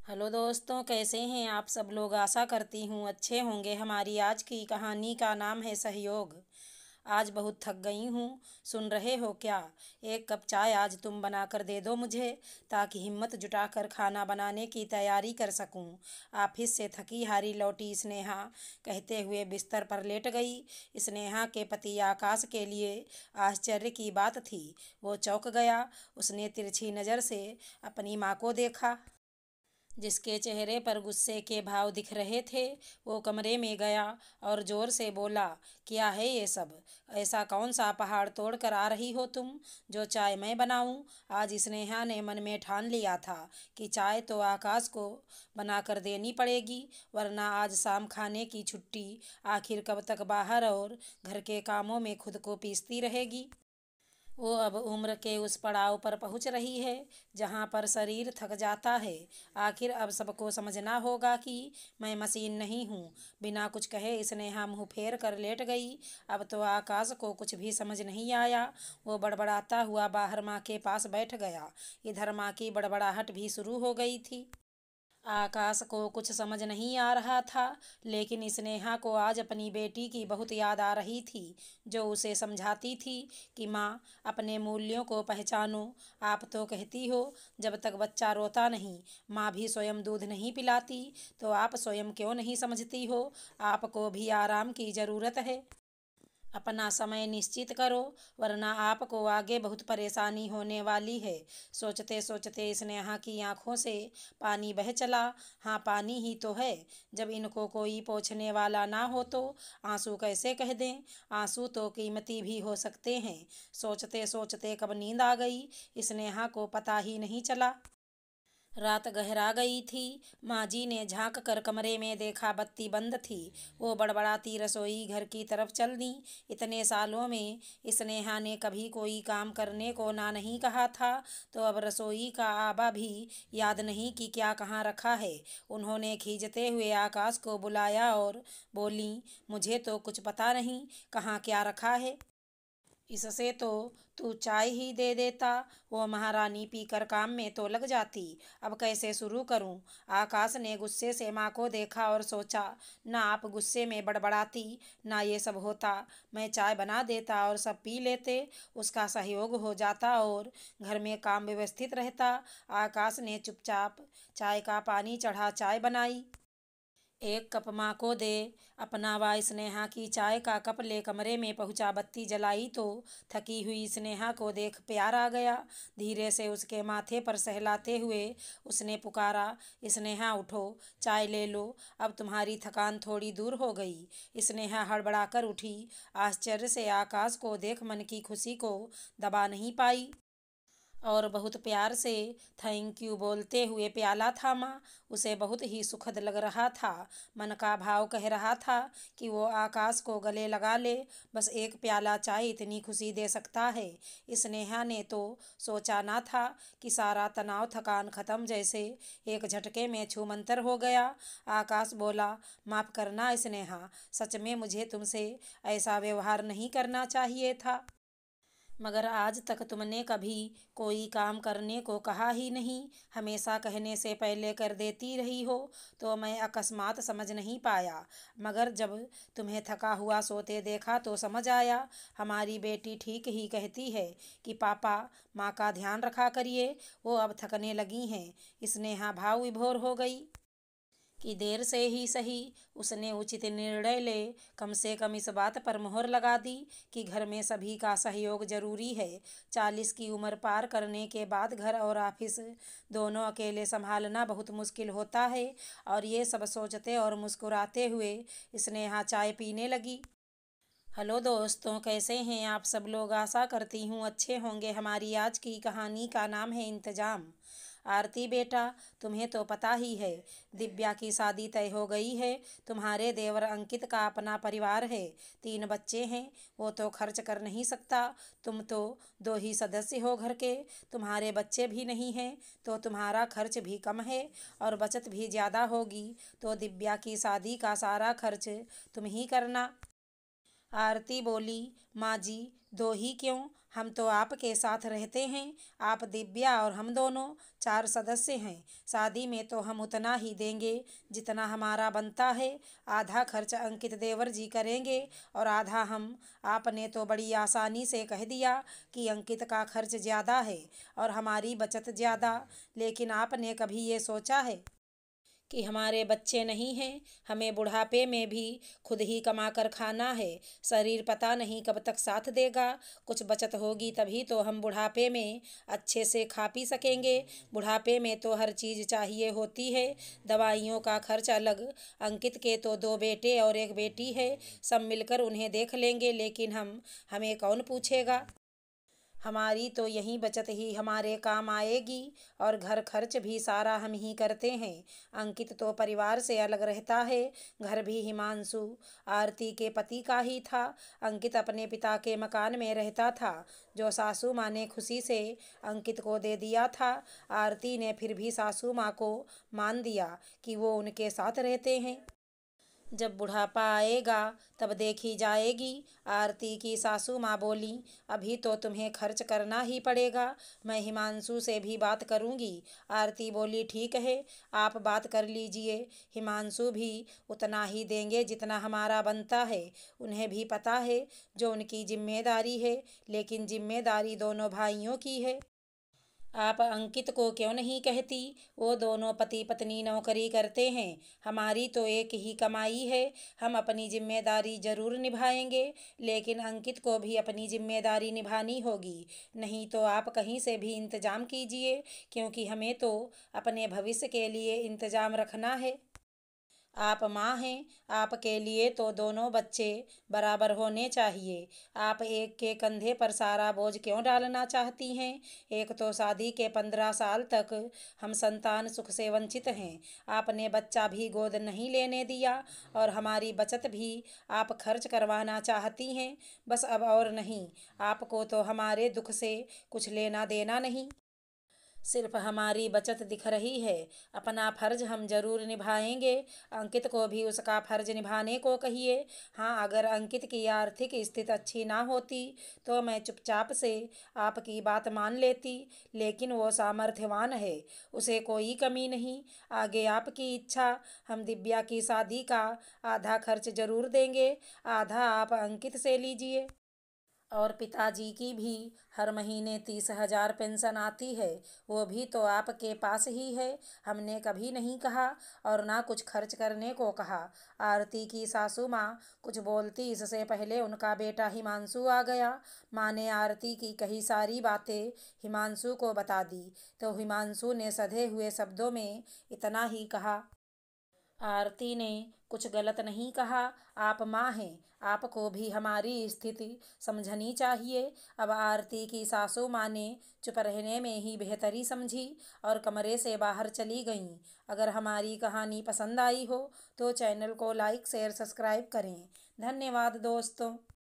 Hello दोस्तों, कैसे हैं आप सब लोग। आशा करती हूँ अच्छे होंगे। हमारी आज की कहानी का नाम है सहयोग। आज बहुत थक गई हूँ। सुन रहे हो क्या? एक कप चाय आज तुम बना कर दे दो मुझे, ताकि हिम्मत जुटाकर खाना बनाने की तैयारी कर सकूँ। ऑफिस से थकी हारी लौटी स्नेहा कहते हुए बिस्तर पर लेट गई। स्नेहा के पति आकाश के लिए आश्चर्य की बात थी। वो चौंक गया। उसने तिरछी नज़र से अपनी माँ को देखा, जिसके चेहरे पर गुस्से के भाव दिख रहे थे। वो कमरे में गया और जोर से बोला, क्या है ये सब? ऐसा कौन सा पहाड़ तोड़ कर आ रही हो तुम, जो चाय मैं बनाऊं? आज स्नेहा ने मन में ठान लिया था कि चाय तो आकाश को बना कर देनी पड़ेगी, वरना आज शाम खाने की छुट्टी। आखिर कब तक बाहर और घर के कामों में खुद को पीसती रहेगी। वो अब उम्र के उस पड़ाव पर पहुंच रही है जहां पर शरीर थक जाता है। आखिर अब सबको समझना होगा कि मैं मशीन नहीं हूँ। बिना कुछ कहे स्नेहा मुंह फेर कर लेट गई। अब तो आकाश को कुछ भी समझ नहीं आया। वो बड़बड़ाता हुआ बाहर माँ के पास बैठ गया। इधर माँ की बड़बड़ाहट भी शुरू हो गई थी। आकाश को कुछ समझ नहीं आ रहा था, लेकिन स्नेहा को आज अपनी बेटी की बहुत याद आ रही थी, जो उसे समझाती थी कि माँ, अपने मूल्यों को पहचानो। आप तो कहती हो जब तक बच्चा रोता नहीं, माँ भी स्वयं दूध नहीं पिलाती, तो आप स्वयं क्यों नहीं समझती हो? आपको भी आराम की ज़रूरत है। अपना समय निश्चित करो, वरना आपको आगे बहुत परेशानी होने वाली है। सोचते सोचते स्नेहा की आंखों से पानी बह चला। हाँ, पानी ही तो है। जब इनको कोई पोंछने वाला ना हो तो आंसू कैसे कह दें? आंसू तो कीमती भी हो सकते हैं। सोचते सोचते कब नींद आ गई, स्नेहा को पता ही नहीं चला। रात गहरा गई थी। माँ जी ने झांक कर कमरे में देखा, बत्ती बंद थी। वो बड़बड़ाती रसोई घर की तरफ चल दी। इतने सालों में स्नेहा ने कभी कोई काम करने को ना नहीं कहा था, तो अब रसोई का आबा भी याद नहीं कि क्या कहाँ रखा है। उन्होंने खींचते हुए आकाश को बुलाया और बोली, मुझे तो कुछ पता नहीं कहाँ क्या रखा है। इससे तो तू चाय ही दे देता, वो महारानी पीकर काम में तो लग जाती। अब कैसे शुरू करूं? आकाश ने गुस्से से माँ को देखा और सोचा, ना आप गुस्से में बड़बड़ाती, ना ये सब होता। मैं चाय बना देता और सब पी लेते, उसका सहयोग हो जाता और घर में काम व्यवस्थित रहता। आकाश ने चुपचाप चाय का पानी चढ़ा चाय बनाई। एक कप माँ को दे। अपना व स्नेहा की चाय का कप ले कमरे में पहुंचा। बत्ती जलाई तो थकी हुई स्नेहा को देख प्यार आ गया। धीरे से उसके माथे पर सहलाते हुए उसने पुकारा, स्नेहा उठो, चाय ले लो, अब तुम्हारी थकान थोड़ी दूर हो गई। स्नेहा हड़बड़ाकर उठी। आश्चर्य से आकाश को देख मन की खुशी को दबा नहीं पाई और बहुत प्यार से थैंक यू बोलते हुए प्याला थामा। उसे बहुत ही सुखद लग रहा था। मन का भाव कह रहा था कि वो आकाश को गले लगा ले। बस एक प्याला चाय इतनी खुशी दे सकता है। स्नेहा ने तो सोचा ना था कि सारा तनाव थकान खत्म जैसे एक झटके में छूमंतर हो गया। आकाश बोला, माफ़ करना स्नेहा, सच में मुझे तुमसे ऐसा व्यवहार नहीं करना चाहिए था। मगर आज तक तुमने कभी कोई काम करने को कहा ही नहीं, हमेशा कहने से पहले कर देती रही हो, तो मैं अकस्मात समझ नहीं पाया। मगर जब तुम्हें थका हुआ सोते देखा तो समझ आया। हमारी बेटी ठीक ही कहती है कि पापा, माँ का ध्यान रखा करिए, वो अब थकने लगी हैं। स्नेहा भाव विभोर हो गई कि देर से ही सही उसने उचित निर्णय ले कम से कम इस बात पर मोहर लगा दी कि घर में सभी का सहयोग जरूरी है। 40 की उम्र पार करने के बाद घर और ऑफिस दोनों अकेले संभालना बहुत मुश्किल होता है। और ये सब सोचते और मुस्कुराते हुए स्नेहा चाय पीने लगी। हेलो दोस्तों, कैसे हैं आप सब लोग। आशा करती हूँ अच्छे होंगे। हमारी आज की कहानी का नाम है इंतजाम। आरती बेटा, तुम्हें तो पता ही है, दिव्या की शादी तय हो गई है। तुम्हारे देवर अंकित का अपना परिवार है, 3 बच्चे हैं। वो तो खर्च कर नहीं सकता। तुम तो 2 ही सदस्य हो घर के, तुम्हारे बच्चे भी नहीं हैं, तो तुम्हारा खर्च भी कम है और बचत भी ज़्यादा होगी। तो दिव्या की शादी का सारा खर्च तुम ही करना। आरती बोली, माँ जी, 2 ही क्यों, हम तो आपके साथ रहते हैं। आप, दिव्या और हम दोनों 4 सदस्य हैं। शादी में तो हम उतना ही देंगे जितना हमारा बनता है। आधा खर्च अंकित देवर जी करेंगे और आधा हम। आपने तो बड़ी आसानी से कह दिया कि अंकित का खर्च ज़्यादा है और हमारी बचत ज़्यादा। लेकिन आपने कभी ये सोचा है कि हमारे बच्चे नहीं हैं? हमें बुढ़ापे में भी खुद ही कमा कर खाना है। शरीर पता नहीं कब तक साथ देगा। कुछ बचत होगी तभी तो हम बुढ़ापे में अच्छे से खा पी सकेंगे। बुढ़ापे में तो हर चीज़ चाहिए होती है। दवाइयों का खर्च अलग। अंकित के तो 2 बेटे और 1 बेटी है। सब मिलकर उन्हें देख लेंगे, लेकिन हमें कौन पूछेगा? हमारी तो यही बचत ही हमारे काम आएगी और घर खर्च भी सारा हम ही करते हैं। अंकित तो परिवार से अलग रहता है। घर भी हिमांशु, आरती के पति का ही था। अंकित अपने पिता के मकान में रहता था, जो सासू माँ ने खुशी से अंकित को दे दिया था। आरती ने फिर भी सासू माँ को मान दिया कि वो उनके साथ रहते हैं। जब बुढ़ापा आएगा तब देखी जाएगी। आरती की सासू माँ बोली, अभी तो तुम्हें खर्च करना ही पड़ेगा। मैं हिमांशु से भी बात करूँगी। आरती बोली, ठीक है, आप बात कर लीजिए। हिमांशु भी उतना ही देंगे जितना हमारा बनता है। उन्हें भी पता है जो उनकी जिम्मेदारी है, लेकिन जिम्मेदारी दोनों भाइयों की है। आप अंकित को क्यों नहीं कहती? वो दोनों पति पत्नी नौकरी करते हैं। हमारी तो एक ही कमाई है। हम अपनी जिम्मेदारी जरूर निभाएंगे, लेकिन अंकित को भी अपनी जिम्मेदारी निभानी होगी। नहीं तो आप कहीं से भी इंतजाम कीजिए, क्योंकि हमें तो अपने भविष्य के लिए इंतजाम रखना है। आप माँ हैं, आपके लिए तो दोनों बच्चे बराबर होने चाहिए। आप एक के कंधे पर सारा बोझ क्यों डालना चाहती हैं? एक तो शादी के 15 साल तक हम संतान सुख से वंचित हैं। आपने बच्चा भी गोद नहीं लेने दिया और हमारी बचत भी आप खर्च करवाना चाहती हैं। बस अब और नहीं, आपको तो हमारे दुख से कुछ लेना देना नहीं। सिर्फ हमारी बचत दिख रही है। अपना फर्ज हम जरूर निभाएंगे। अंकित को भी उसका फर्ज निभाने को कहिए। हाँ, अगर अंकित की आर्थिक स्थिति अच्छी ना होती तो मैं चुपचाप से आपकी बात मान लेती, लेकिन वो सामर्थ्यवान है, उसे कोई कमी नहीं। आगे आपकी इच्छा। हम दिव्या की शादी का आधा खर्च जरूर देंगे, आधा आप अंकित से लीजिए। और पिताजी की भी हर महीने 30,000 पेंशन आती है, वो भी तो आपके पास ही है। हमने कभी नहीं कहा और ना कुछ खर्च करने को कहा। आरती की सासू माँ कुछ बोलती इससे पहले उनका बेटा हिमांशु आ गया। माँ ने आरती की कही सारी बातें हिमांशु को बता दी, तो हिमांशु ने सधे हुए शब्दों में इतना ही कहा, आरती ने कुछ गलत नहीं कहा। आप माँ हैं, आपको भी हमारी स्थिति समझनी चाहिए। अब आरती की सासू माँ ने चुप रहने में ही बेहतरी समझी और कमरे से बाहर चली गईं। अगर हमारी कहानी पसंद आई हो तो चैनल को लाइक शेयर सब्सक्राइब करें। धन्यवाद दोस्तों।